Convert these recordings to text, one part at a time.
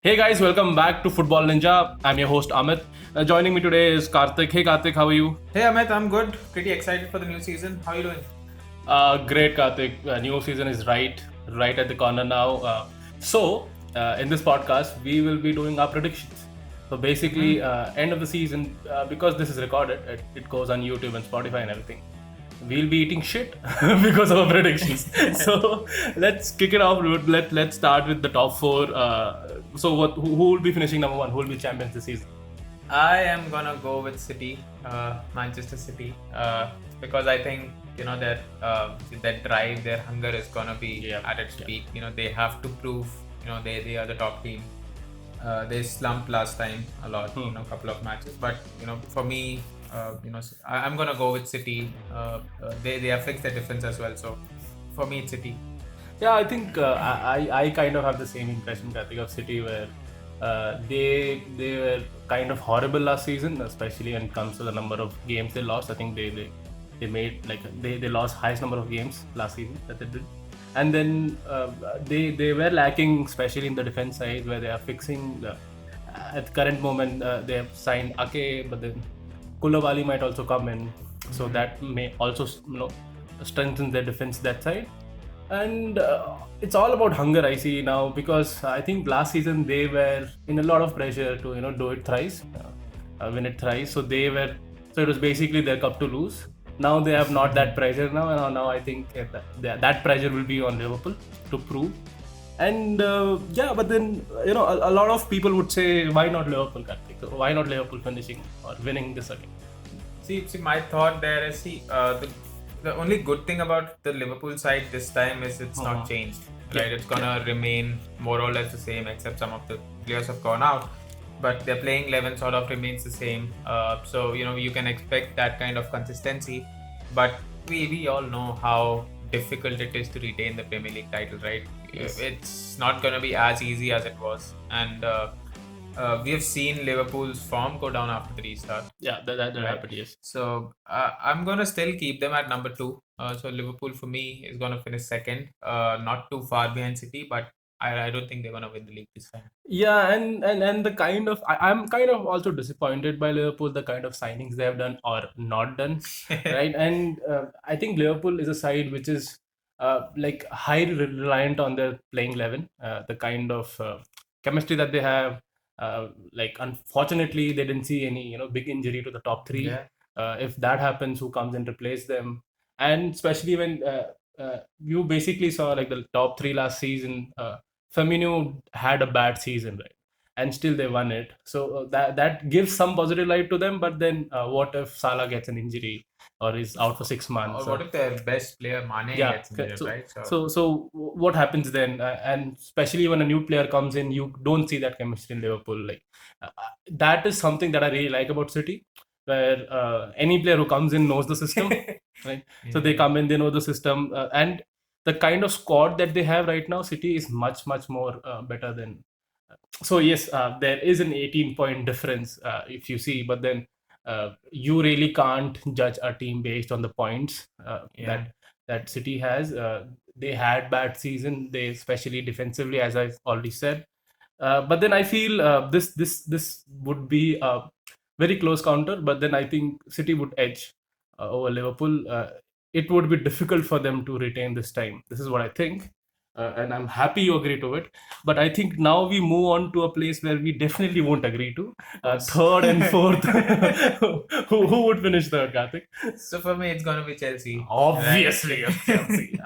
Hey guys, welcome back to Football Ninja. I'm your host Amit. Joining me today is Karthik. Hey Karthik, how are you? Hey Amit, I'm good. Pretty excited for the new season. How are you doing? Great Karthik. New season is right at the corner now. In this podcast, we will be doing our predictions. So basically, end of the season, because this is recorded, it goes on YouTube and Spotify and everything. We'll be eating shit because of our predictions. So let's kick it off. Let's start with the top four. Who will be finishing number one? Who will be champions this season? I am gonna go with City, Manchester City, because I think that drive, their hunger is gonna be at its peak. They have to prove they are the top team. They slumped last time a lot, couple of matches. But for me, I'm gonna go with City. They have fixed their defense as well. So for me, it's City. Yeah, I think I kind of have the same impression, Karthik, of City, where they were kind of horrible last season, especially when it comes to the number of games they lost. I think they made they lost highest number of games last season that they did, and then they were lacking, especially in the defense side, where they are fixing. At the current moment, they have signed Ake, but then Koulibaly might also come in, so that may also strengthen their defense that side. And it's all about hunger, I see now, because I think last season they were in a lot of pressure to do it thrice, win it thrice. So it was basically their cup to lose. Now they have not that pressure now, and now I think that pressure will be on Liverpool to prove. And but then a lot of people would say, why not Liverpool, Karthik? Why not Liverpool finishing or winning this again? See, my thought there is, the only good thing about the Liverpool side this time is it's not changed, right? It's gonna remain more or less the same, except some of the players have gone out, but their playing 11 sort of remains the same. So you can expect that kind of consistency, but we all know how difficult it is to retain the Premier League title, right? Yes. It's not gonna be as easy as it was, and we have seen Liverpool's form go down after the restart. Yeah, that happened, yes. So I'm gonna still keep them at number two. So Liverpool for me is gonna finish second, not too far behind City, but I don't think they're gonna win the league this time. Yeah, and the kind of I'm kind of also disappointed by Liverpool, the kind of signings they have done or not done, right? And I think Liverpool is a side which is like high reliant on their playing 11, the kind of chemistry that they have. Like unfortunately, they didn't see any big injury to the top three. Yeah. If that happens, who comes and replace them? And especially when you basically saw like the top three last season. Firmino had a bad season, right? And still they won it. So that gives some positive light to them. But then, what if Salah gets an injury or is out for 6 months? Or what if their best player Mane Yeah. gets injured, So, right? so what happens then? And especially when a new player comes in, you don't see that chemistry in Liverpool. Like that is something that I really like about City, where any player who comes in knows the system, right? So they come in, they know the system, and the kind of squad that they have right now, City is much more better than. So yes, there is an 18-point difference if you see, but then you really can't judge a team based on the points that City has. They had bad season, they especially defensively, as I already said. But then I feel this would be a very close counter. But then I think City would edge over Liverpool. It would be difficult for them to retain this time. This is what I think, and I'm happy you agree to it. But I think now we move on to a place where we definitely won't agree to. Third and fourth. Who would finish third, Karthik? So for me, it's gonna be Chelsea. Obviously, Right? Chelsea.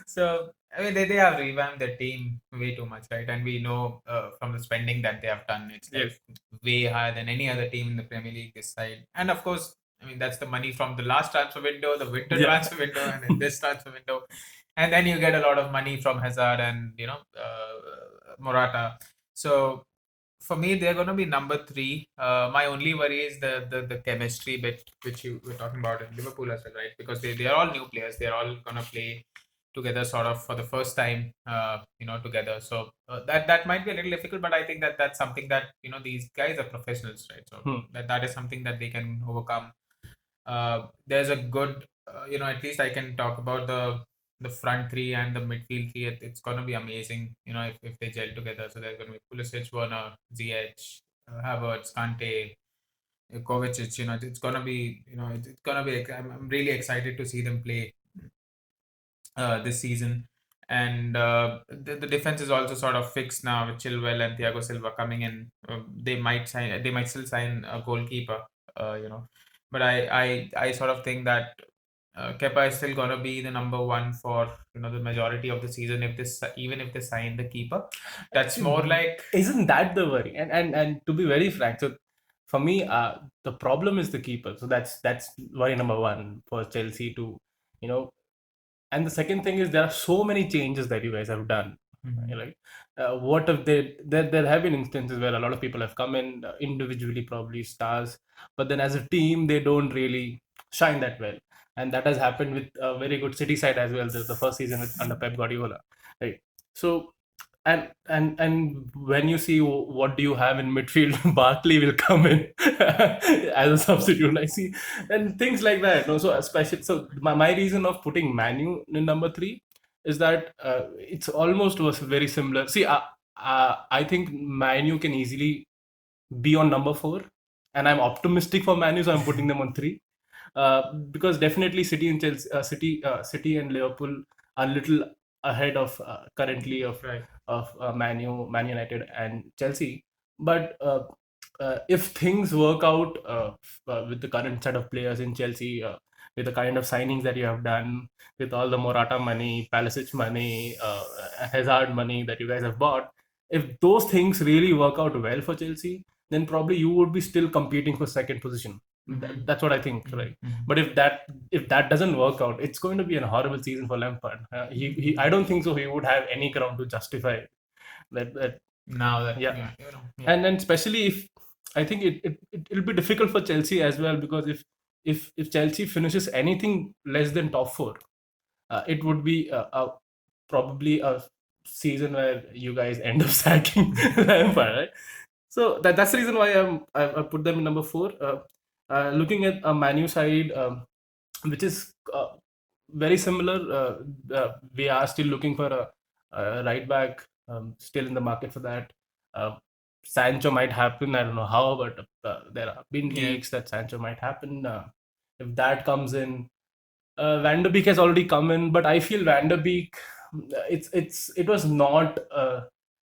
So I mean, they have revamped their team way too much, right? And we know from the spending that they have done, it's like way higher than any other team in the Premier League this side. And of course, I mean that's the money from the last transfer window, the winter transfer window, and then this transfer window, and then you get a lot of money from Hazard and Morata. So for me, they're going to be number three. My only worry is the chemistry bit, which you were talking about in Liverpool as well, right? Because they are all new players. They're all going to play together sort of for the first time, together. So that might be a little difficult, but I think that's something that, these guys are professionals, right? So that is something that they can overcome. There's a good, at least I can talk about the front three and the midfield three, it's going to be amazing. If they gel together. So there's going to be Pulisic, Werner, Ziyech, Havertz, Kante, Kovacic. It's going to be, it's going to be. I'm really excited to see them play this season. And the defense is also sort of fixed now with Chilwell and Thiago Silva coming in. They might still sign a goalkeeper. But I sort of think that Kepa is still gonna be the number one for the majority of the season. Even if they sign the keeper, that's more like. Isn't that the worry? And to be very frank, so for me, the problem is the keeper. So that's worry number one for Chelsea to, you know. And the second thing is there are so many changes that you guys have done. Like, what if there have been instances where a lot of people have come in individually, probably stars, but then as a team they don't really shine that well, and that has happened with a very good City side as well. The first season with under Pep Guardiola, right? So and when you see what do you have in midfield, Barkley will come in as a substitute. I see, and things like that. No, so especially so my reason of putting Manu in number three is that it's almost was very similar. See, I think Manu can easily be on number four, and I'm optimistic for Manu, so I'm putting them on three. Because definitely City and Chelsea, City and Liverpool are little ahead of currently of Right. Man United and Chelsea. But if things work out with the current set of players in Chelsea, with the kind of signings that you have done, with all the Morata money, Pulisic money, Hazard money that you guys have bought, if those things really work out well for Chelsea, then probably you would be still competing for second position. That's what I think, right? But if that doesn't work out, it's going to be a horrible season for Lampard. I don't think so. He would have any ground to justify that. Now that Yeah. yeah. And then especially if I think it'll be difficult for Chelsea as well, because if Chelsea finishes anything less than top four, it would be probably a season where you guys end up sacking Lampard, right? So that's the reason why I put them in number four. Looking at a Manu side, which is very similar. We are still looking for a right back. Still in the market for that. Sancho might happen. I don't know how, but there have been leaks that Sancho might happen. If that comes in, Van der Beek has already come in, but I feel Van der Beek, it was not.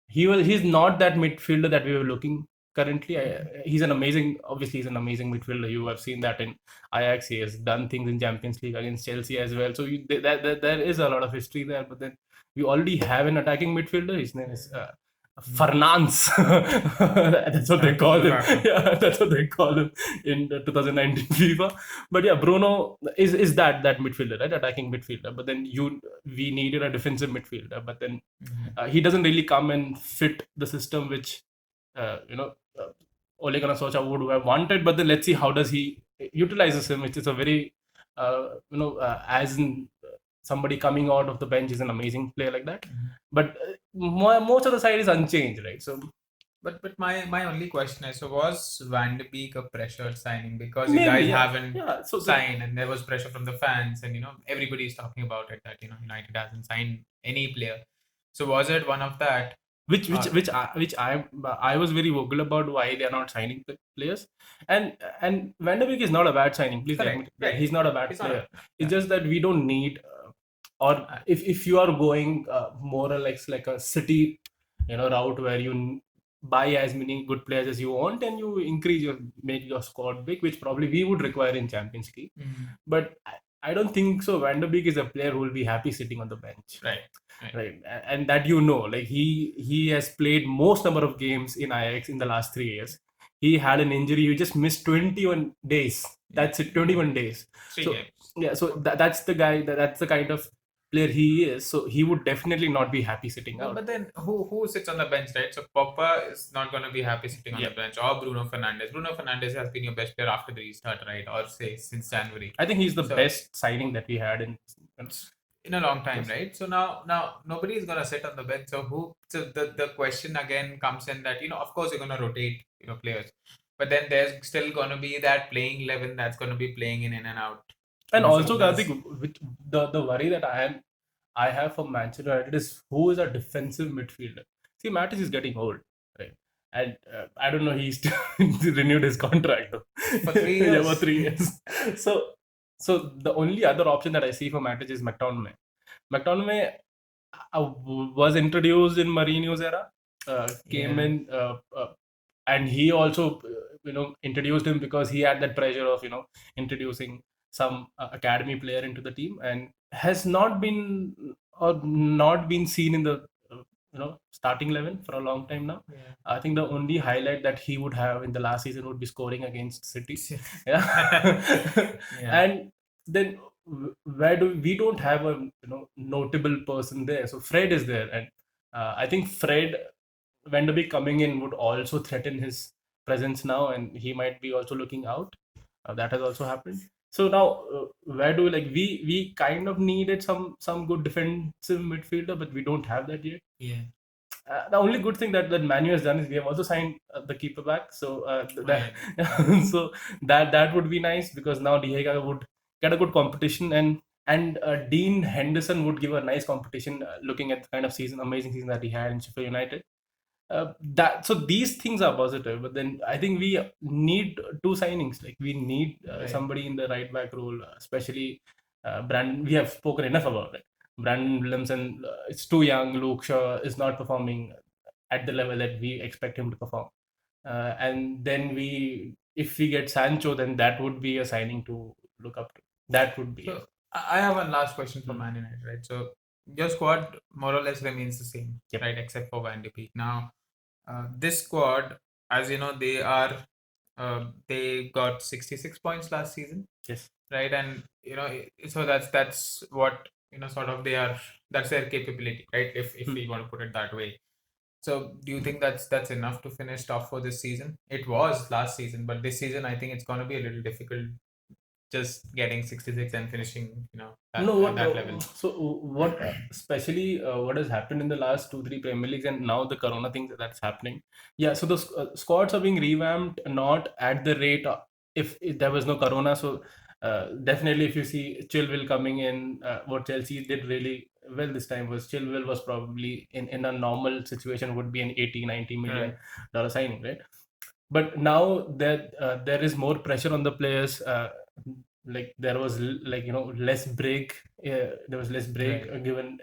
He's not that midfielder that we were looking currently. He's obviously he's an amazing midfielder. You have seen that in Ajax. He has done things in Champions League against Chelsea as well. So there is a lot of history there. But then we already have an attacking midfielder. His name is Fernandes. That's what they call him. Yeah, that's what they call him in the 2019 FIFA. But yeah, Bruno is that midfielder, right? Attacking midfielder. But then we needed a defensive midfielder. But then he doesn't really come and fit the system which Ole Gunnar Solskjaer would have wanted. But then let's see how does he utilizes him, which is a very as in somebody coming out of the bench is an amazing player like that. But most of the side is unchanged, right? So But my only question is, so was Van de Beek a pressured signing because Maybe, you guys yeah. haven't Yeah, so signed and there was pressure from the fans and everybody is talking about it that United hasn't signed any player. So was it one of that? which I was very vocal about why they are not signing players, and Van der Beek is not a bad signing. Please Correct, admit, right. he's not a bad He's not player. a- It's just that we don't need, or if you are going more or less like a City, route where you buy as many good players as you want and you make your squad big, which probably we would require in Champions League. But I don't think so. Van der Beek is a player who will be happy sitting on the bench. Right. And that like he has played most number of games in Ajax in the last 3 years. He had an injury. He just missed 21 days. That's it, 21 days. 3 games. Yeah, so that's the guy. That's the kind of player he is. So he would definitely not be happy sitting out. But then who sits on the bench, right? So Pogba is not going to be happy sitting on the bench, or Bruno Fernandes. Bruno Fernandes has been your best player after the restart, right? Or say since January. I think he's the best signing that we had in a long time, right? So now nobody is gonna sit on the bench. So the question again comes in that of course you're gonna rotate players, but then there's still gonna be that playing 11 that's gonna be playing in and out. And also, Karthik, the worry that I am I have for Manchester United is who is a defensive midfielder. See, Mattis is getting old, right? And I don't know, he's renewed his contract though. For 3 years. Yeah, for 3 years. So, so the only other option that I see for Matic is McTominay. McTominay was introduced in Mourinho's era, came Yeah. in, and he also, introduced him because he had that pressure of, introducing some academy player into the team, and has not been or not been seen in the starting 11 for a long time now. Yeah. I think the only highlight that he would have in the last season would be scoring against City. Yeah. Yeah. And then where do we don't have a notable person there. So Fred is there, and I think Fred Vanderbeek coming in would also threaten his presence now, and he might be also looking out. That has also happened. So now, where do we kind of needed some good defensive midfielder, but we don't have that yet. Yeah. The only good thing that Manu has done is we have also signed the keeper back. So so that would be nice, because now Diego would get a good competition, and Dean Henderson would give a nice competition, looking at the kind of amazing season that he had in Sheffield United. That so these things are positive, but then I think we need two signings. Like we need Right. somebody in the right back role, especially Brandon. We have spoken enough about it. Brandon Williamson, it's too young. Luke Shaw is not performing at the level that we expect him to perform. And then if we get Sancho, then that would be a signing to look up to. That would be. So I have one last question for Man United, right? So your squad more or less remains the same, Yep. right? Except for Van de Beek. Now, this squad, as you know, they got 66 points last season. Yes. Right, and so that's what sort of that's their capability, right? If we want to put it that way. So do you think that's enough to finish top for this season? It was last season, but this season I think it's going to be a little difficult, just getting 66 and finishing, at that level. So what, especially what has happened in the last 2 3 Premier Leagues, and now the Corona thing that's happening. Yeah, so the squads are being revamped, not at the rate if there was no Corona. So definitely, if you see Chilwell coming in, what Chelsea did really well this time was Chilwell was probably in a normal situation would be an 80 90 million dollar signing, right? But now that there is more pressure on the players, like there was less break. There was less break Right. given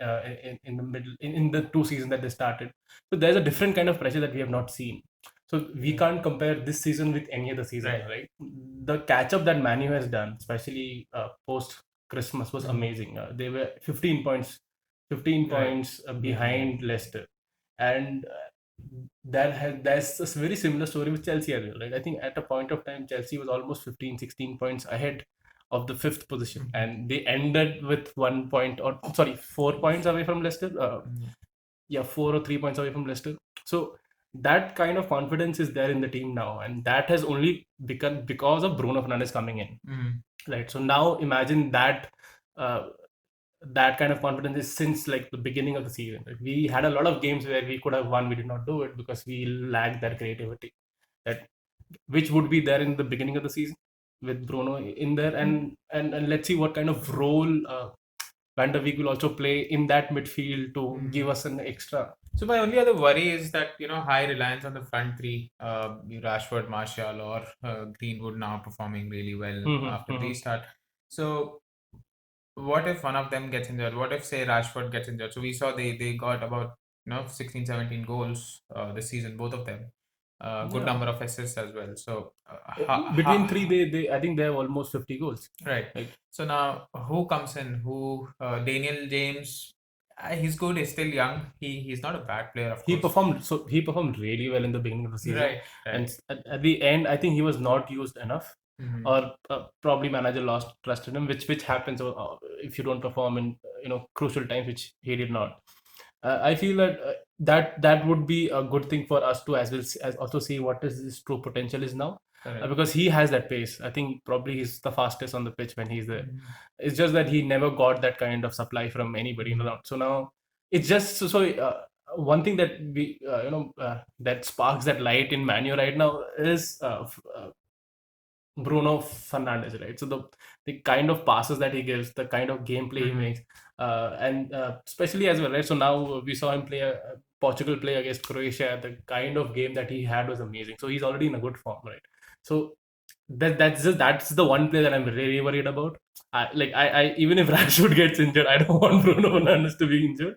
in the middle in the 2 seasons that they started. So there's a different kind of pressure that we have not seen. So we can't compare this season with any other season, right? The catch up that Manu has done, especially post Christmas, was amazing. They were 15 points, 15 Right. points behind Leicester, and that's a very similar story with Chelsea as well, right? I think at a point of time, Chelsea was almost 15, 16 points ahead of the fifth position, and they ended with 1 point, or sorry, 4 points away from Leicester. Yeah, 4 or 3 points away from Leicester. So that kind of confidence is there in the team now, and that has only become because of Bruno Fernandes coming in, right? So now imagine that. That kind of confidence is since like the beginning of the season. Like, we had a lot of games where we could have won, we did not do it because we lacked that creativity, that which would be there in the beginning of the season with Bruno in there, and let's see what kind of role Van der Beek will also play in that midfield to give us an extra. So my only other worry is that high reliance on the front three, Rashford, Martial, or Greenwood now performing really well after restart. So what if one of them gets injured? What if, say, Rashford gets injured? So we saw they got about 16 17 goals this season, both of them. Good number of assists as well. So between three, they I think they have almost 50 goals. Right. So now who comes in? Who Daniel James? He's good. He's still young. He's not a bad player. Of course. He performed really well in the beginning of the season, Right. and at the end, I think he was not used enough, or probably manager lost trust in him, which happens if you don't perform in crucial times, which he did not. I feel that that would be a good thing for us to as well as also see what is his true potential is now, because he has that pace. I think probably he's the fastest on the pitch when he's there. It's just that he never got that kind of supply from anybody around. So now it's just one thing that we that sparks that light in Manu right now is Bruno Fernandes, right? So the kind of passes that he gives, the kind of gameplay he makes, and especially as well, right? So now we saw him play Portugal play against Croatia. The kind of game that he had was amazing. So he's already in a good form, right? So that's the one player that I'm really worried about. I even if Rashford gets injured, I don't want Bruno Fernandes to be injured,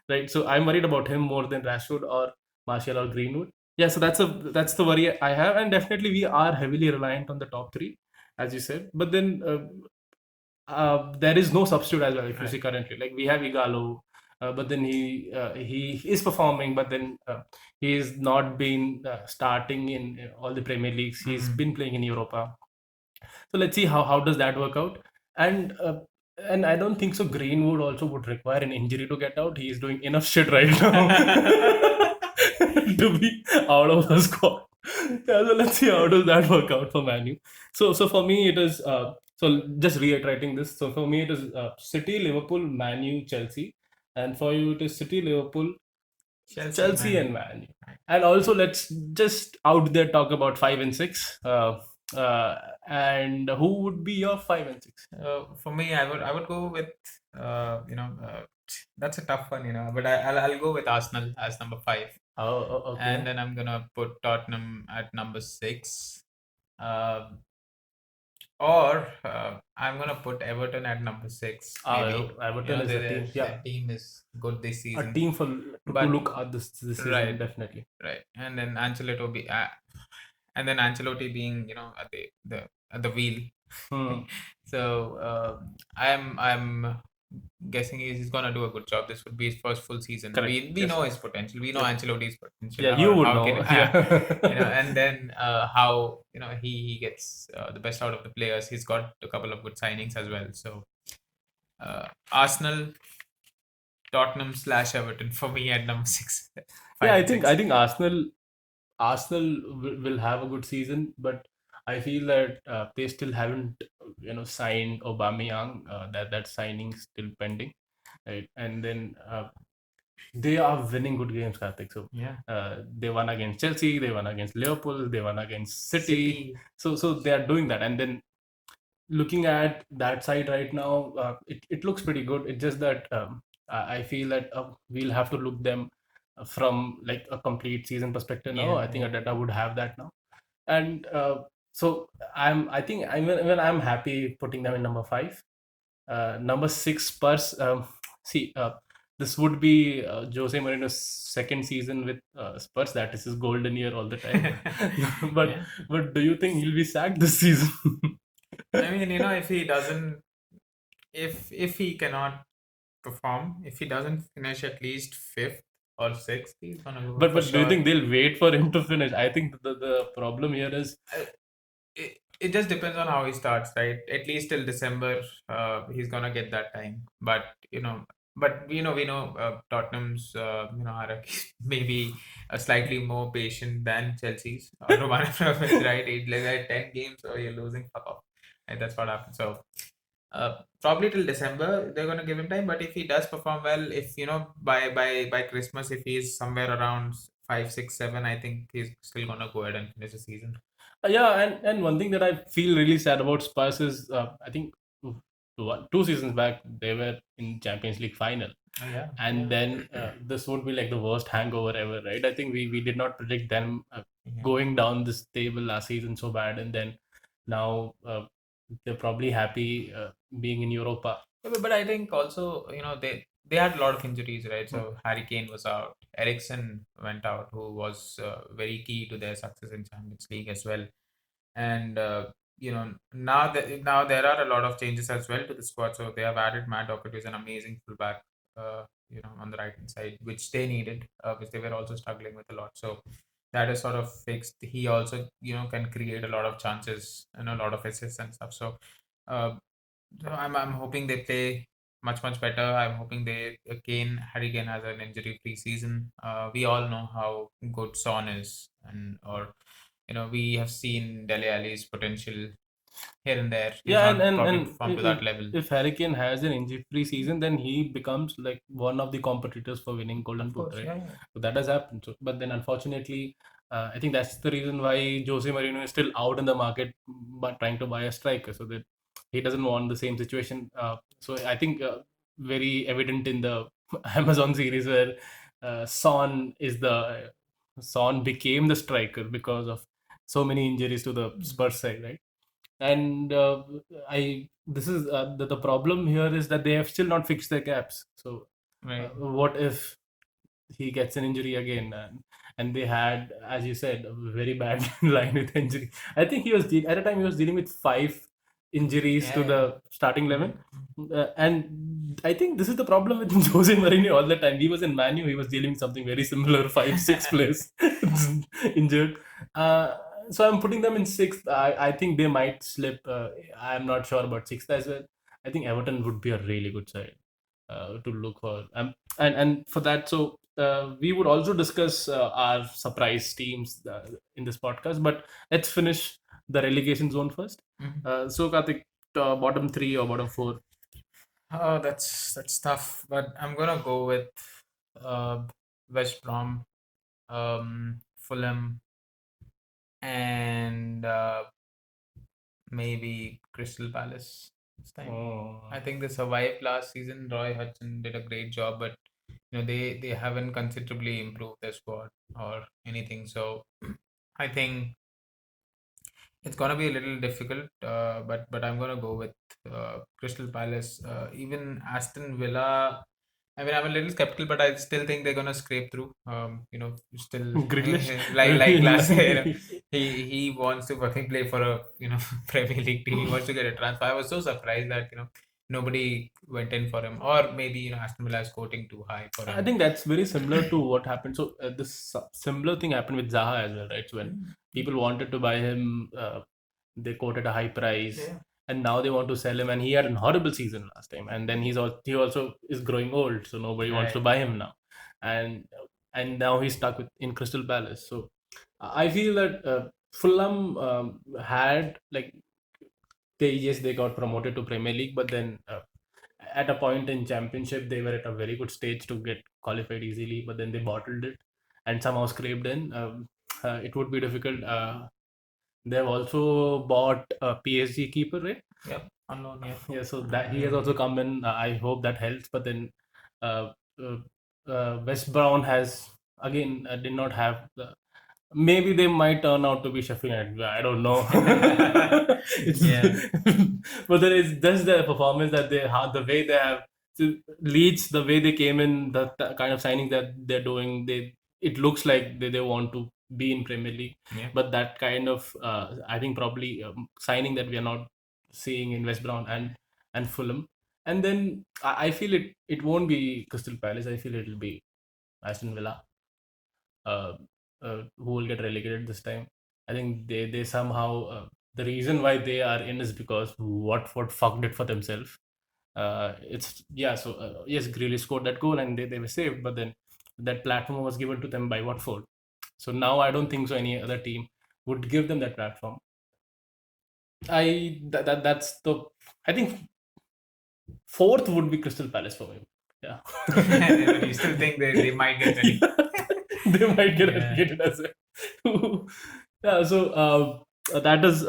right? So I'm worried about him more than Rashford or Martial or Greenwood. Yeah, so that's the worry I have, and definitely we are heavily reliant on the top three, as you said. But then there is no substitute as well. If you see currently, like we have Igalo, but then he is performing, but then he's not been starting in all the Premier Leagues. He's been playing in Europa. So let's see how does that work out. And I don't think so. Greenwood also would require an injury to get out. He is doing enough shit right now to be out of the squad. Yeah, so let's see how does that work out for Manu. So for me it is so just reiterating this. So for me it is City, Liverpool, Manu, Chelsea, and for you it is City, Liverpool, Chelsea and Man U. And also, let's just out there talk about 5 and 6. And who would be your 5 and 6? For me, I would go with that's a tough one, but I'll go with Arsenal as number 5, Okay. and then I'm gonna put Tottenham at number 6, or I'm gonna put Everton at number 6. Maybe Everton is a team. Yeah, their team is good this a season, team to but look at this season, right, definitely. right, and then Ancelotti being at the wheel. Hmm. So I'm guessing he's gonna do a good job. This would be his first full season. Correct. We Yes. know his potential. We know Yes. Ancelotti's potential. Yeah, you would how know. Can, Yeah. and then how he gets the best out of the players. He's got a couple of good signings as well. So Arsenal, Tottenham / Everton for me at number 6. Yeah, Five and I six. think Arsenal will have a good season, but I feel that they still haven't, signed Aubameyang. That signing still pending, right? And then they are winning good games, Karthik. So Yeah. they won against Chelsea, they won against Liverpool, they won against City. City. So they are doing that, and then looking at that side right now, it looks pretty good. It's just that I feel that we'll have to look them from like a complete season perspective now. Yeah, I think yeah. Arteta would have that now, and so I think even I'm happy putting them in number 5. Number 6 Spurs. See, this would be Jose Mourinho's second season with Spurs. That is his golden year all the time. but Yeah. but do you think he'll be sacked this season? I mean, if he doesn't, if he cannot perform, if he doesn't finish at least 5th or 6th, he's gonna go But for do you sure. think they'll wait for him to finish? I think the problem here is It just depends on how he starts, right? At least till December, he's gonna get that time. But we know Tottenham's hierarchy maybe slightly more patient than Chelsea's or Roman Abramovich, right? Like 10 games, or you're losing, fuck off. Right? That's what happens. So probably till December they're gonna give him time. But if he does perform well, if by Christmas, if he's somewhere around 5, 6, 7, I think he's still gonna go ahead and finish the season. yeah, and one thing that I feel really sad about Spurs is I think 2 seasons back they were in Champions League final. Oh, yeah. And then this would be like the worst hangover ever, right? I think we did not predict them Yeah. going down this table last season so bad, and then now they're probably happy being in Europa. Yeah, but I think also, they had a lot of injuries, right? So Harry Kane was out, Ericsson went out, who was very key to their success in Champions League as well. And now there are a lot of changes as well to the squad. So they have added Matt Dockett, who's an amazing fullback, on the right hand side, which they needed, which they were also struggling with a lot. So that is sort of fixed. He also, can create a lot of chances and a lot of assists and stuff. Uh, so I'm hoping they play much better. I'm hoping Harry Kane has an injury-free season. We all know how good Son is, we have seen Dele Alli's potential here and there. He's Yeah, not probably and performed to that level. if Harry Kane has an injury-free season, then he becomes like one of the competitors for winning Golden Of Boot, course, right? yeah, yeah. So that has happened. So, but then unfortunately, I think that's the reason why Jose Mourinho is still out in the market, but trying to buy a striker, so that he doesn't want the same situation. So I think very evident in the Amazon series where Son became the striker because of so many injuries to the Spurs side, right? And I this is the problem here is that they have still not fixed their gaps. So Right. what if he gets an injury again? And they had, as you said, a very bad line with injury. I think at the time he was dealing with five injuries to Yeah, yeah. the starting 11. And I think this is the problem with Jose Mourinho all the time. He was in Manu, he was dealing with something very similar, five, six players injured. Uh, so I'm putting them in sixth. I think they might slip. I'm not sure about sixth as well. I think Everton would be a really good side to look for. And for that, so we would also discuss our surprise teams in this podcast. But let's finish the relegation zone first. So Karthik, bottom three or bottom four? Oh, that's tough, but I'm gonna go with uh, West Brom, Fulham, and maybe Crystal Palace this time. Oh. I think they survived last season. Roy Hudson did a great job, but they haven't considerably improved their squad or anything. So I think it's gonna be a little difficult, but I'm gonna go with Crystal Palace. Even Aston Villa. I mean, I'm a little skeptical, but I still think they're gonna scrape through. Still Grealish. like last year, he wants to fucking play for a Premier League team. He wants to get a transfer. I was so surprised that nobody went in for him, or maybe Aston Villa is quoting too high for I him. think that's very similar to what happened. So this similar thing happened with Zaha as well, right? So when people wanted to buy him, they quoted a high price, Yeah. and now they want to sell him. And he had a horrible season last time, and then he also is growing old, so nobody wants to Right. buy him now, and now he's stuck in Crystal Palace. So I feel that Fulham had like they got promoted to Premier League, but then at a point in Championship they were at a very good stage to get qualified easily, but then they bottled it and somehow scraped in. It would be difficult. They've also bought a PSG keeper, right? Yep. On loan, yeah. Yeah, so that he has also come in. I hope that helps. But then uh, uh, West Brown has again did not have the. Maybe they might turn out to be Sheffield United. I don't know. Yeah. But then it's just the performance that they have, the way they have Leeds, the way they came in, the kind of signing that they're doing. It looks like they want to be in Premier League, Yeah. but that kind of I think probably signing that we are not seeing in West Brown and Fulham. And then I feel it won't be Crystal Palace. I feel it'll be Aston Villa, uh, who will get relegated this time. I think they somehow the reason why they are in is because Watford fucked it for themselves. It's yeah. So yes, Grealish scored that goal and they were saved, but then that platform was given to them by Watford. So now I don't think so. Any other team would give them that platform. That's the I think fourth would be Crystal Palace for me. Yeah. But you still think they might get ready? They might get Yeah. relegated as well. Yeah, so that is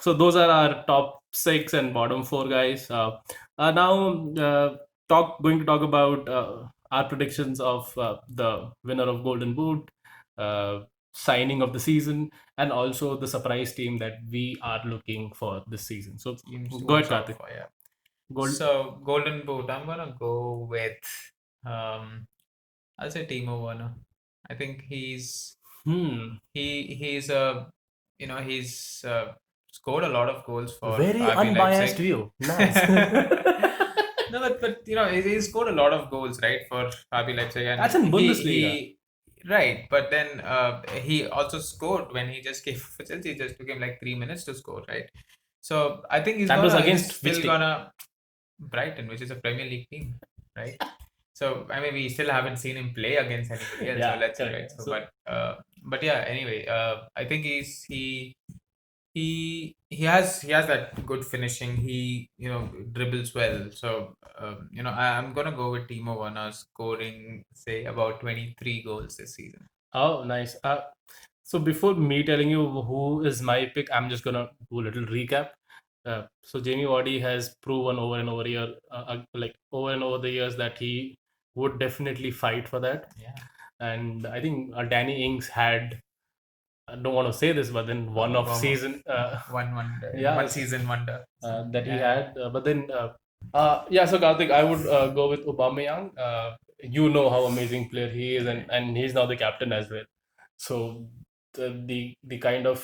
so those are our top six and bottom four guys. Now going to talk about our predictions of the winner of Golden Boot, uh, signing of the season, and also the surprise team that we are looking for this season. So Teams to go ahead, watch out Karthik. for, yeah. Gold. So Golden Boot, I'm gonna go with I'll say Timo Werner. I think he's he's scored a lot of goals for Very RB unbiased Leipzig. view. Nice. No, but he scored a lot of goals, right, for RB Leipzig, and That's in Bundesliga. he right, but then he also scored when he just came for Chelsea. It just took him like 3 minutes to score, right? So I think That was he's against which still team? gonna Brighton, which is a Premier League team, right? So I mean, we still haven't seen him play against anybody else. Yeah, So let's see, correct. right? So, So but yeah. Anyway, I think he has that good finishing. He dribbles well. So I'm gonna go with Timo Werner scoring say about 23 goals this season. oh, nice. So before me telling you who is my pick, I'm just gonna do a little recap. So Jamie Vardy has proven over and over like over and over the years that he would definitely fight for that. Yeah. And I think Danny Ings had, I don't want to say this, but then one of season, one wonder, yeah, one season wonder that he Yeah. had. But then, yeah. So Karthik, I would go with Aubameyang. You know how amazing player he is, and he's now the captain as well. So the kind of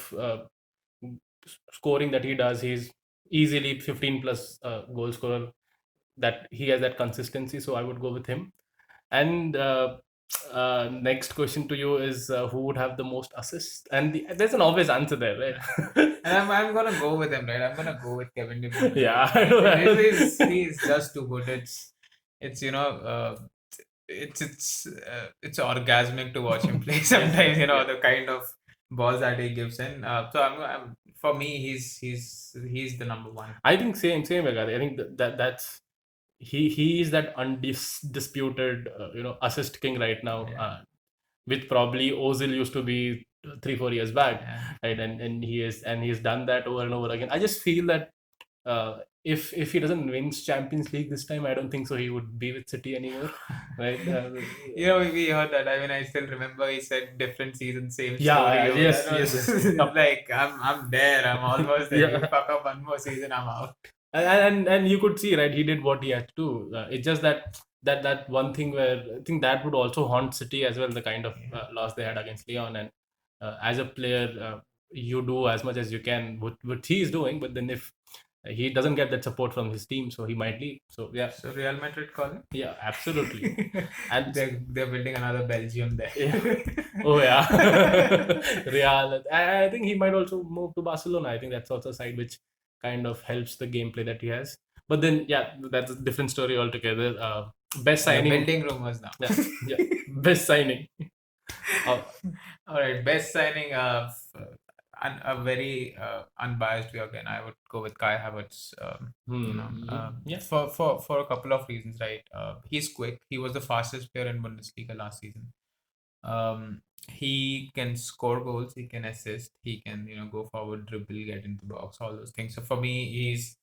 scoring that he does, he's easily 15 plus goal scorer. That he has that consistency. So I would go with him. And next question to you is who would have the most assists? And there's an obvious answer there, right? And I'm gonna go with him, right? I'm gonna go with Kevin De Bruyne. Yeah, I know. He's just too good. It's it's orgasmic to watch him play sometimes. The kind of balls that he gives in. So I'm for me, he's the number one. I think same Agadi. I think that's he is that undisputed assist king right now, which probably Ozil used to be 3-4 years back, right? And he's done that over and over again. I just feel that if he doesn't win Champions League this time, I don't think so he would be with City anymore, right? We heard that. I mean, I still remember he said different season, same story. Yeah, yes, That was yes. like I'm there. I'm almost there. Yeah. You fuck up one more season, I'm out. And you could see, right, he did what he had to do. It's just that one thing where I think that would also haunt City as well, the kind of loss they had against Leon. And as a player, you do as much as you can what he is doing, but then if he doesn't get that support from his team, so he might leave. So yeah, So Real Madrid calling? yeah, absolutely. And they're building another Belgium there. yeah. Oh yeah. Real. I think he might also move to Barcelona. I think that's also a side which kind of helps the gameplay that he has. But then, yeah, that's a different story altogether. Best signing. Building rumors now. Yeah. Best signing. All right, best signing of a very unbiased view again. I would go with Kai Havertz. Yeah. For a couple of reasons, right? He's quick. He was the fastest player in Bundesliga last season. He can score goals. He can assist. He can go forward, dribble, get into the box, all those things. So for me, he's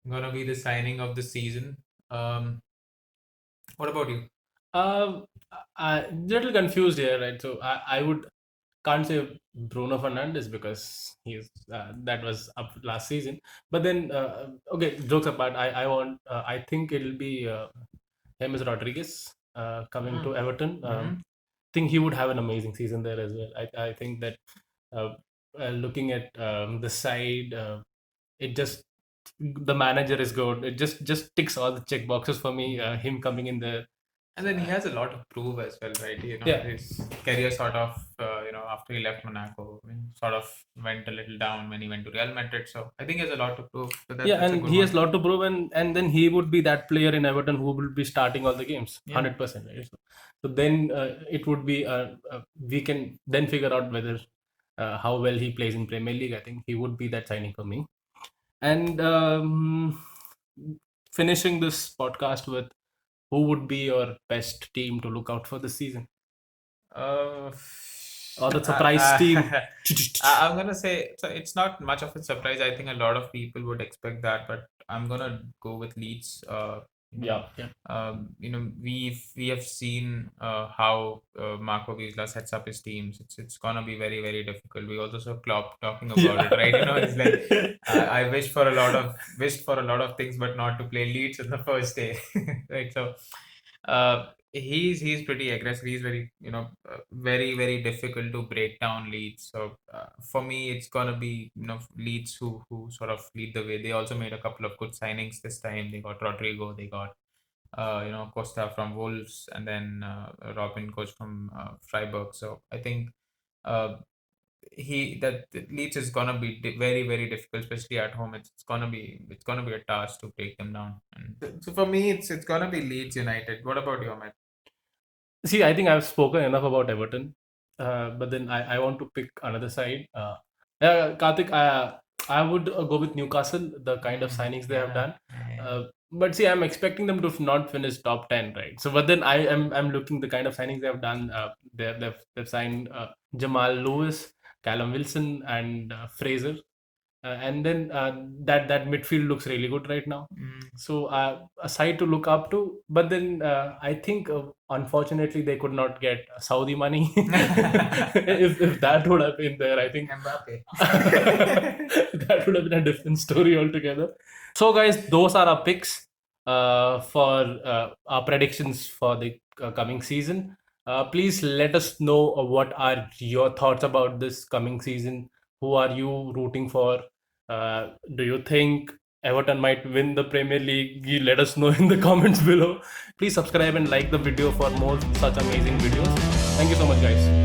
gonna be the signing of the season. What about you? I'm little confused here, right? So I would can't say Bruno Fernandes because he's that was up last season. But then, okay, jokes apart, I think it'll be James Rodriguez coming to Everton. Think he would have an amazing season there as well. I think that looking at the side, it just the manager is good. It just ticks all the check boxes for me. Him coming in there. And then he has a lot to prove as well, right? Yeah. His career sort of, after he left Monaco, sort of went a little down when he went to Real Madrid. So I think he has a lot to prove. So Yeah, that's a and good he has a one. lot to prove, and then he would be that player in Everton who will be starting all the games, 100%. Right? So then it would be we can then figure out whether how well he plays in Premier League. I think he would be that signing for me. And finishing this podcast with who would be your best team to look out for this season? Or the surprise team? I'm gonna say so. It's not much of a surprise. I think a lot of people would expect that, but I'm gonna go with Leeds. Yeah. We have seen how Marco Wiesler sets up his teams. It's gonna be very very difficult. We also saw Klopp talking about it, right? It's like I wished for a lot of things, but not to play Leeds in the first day, right? So he's pretty aggressive. He's very very very difficult to break down Leeds. So for me, it's gonna be Leeds who sort of lead the way. They also made a couple of good signings this time. They got Rodrigo. They got Costa from Wolves, and then Robin Koch from Freiburg. So I think uh, Leeds is gonna be very very difficult, especially at home. It's gonna be a task to take them down. And so for me, it's gonna be Leeds United. What about you, Amit? See, I think I've spoken enough about Everton, but then I want to pick another side. Karthik, I would go with Newcastle. The kind of signings they have done. But see, I'm expecting them to not finish top 10, right? So, but then I'm looking the kind of signings they've done. They've signed Jamal Lewis, Callum Wilson, and Fraser. And then that midfield looks really good right now. So a side to look up to. But then I think unfortunately they could not get Saudi money. If that would have been there, I think Mbappe. that would have been a different story altogether. So guys, those are our picks for our predictions for the coming season. Please let us know what are your thoughts about this coming season. Who are you rooting for? Do you think Everton might win the Premier League? You let us know in the comments below. Please subscribe and like the video for more such amazing videos. Thank you so much, guys.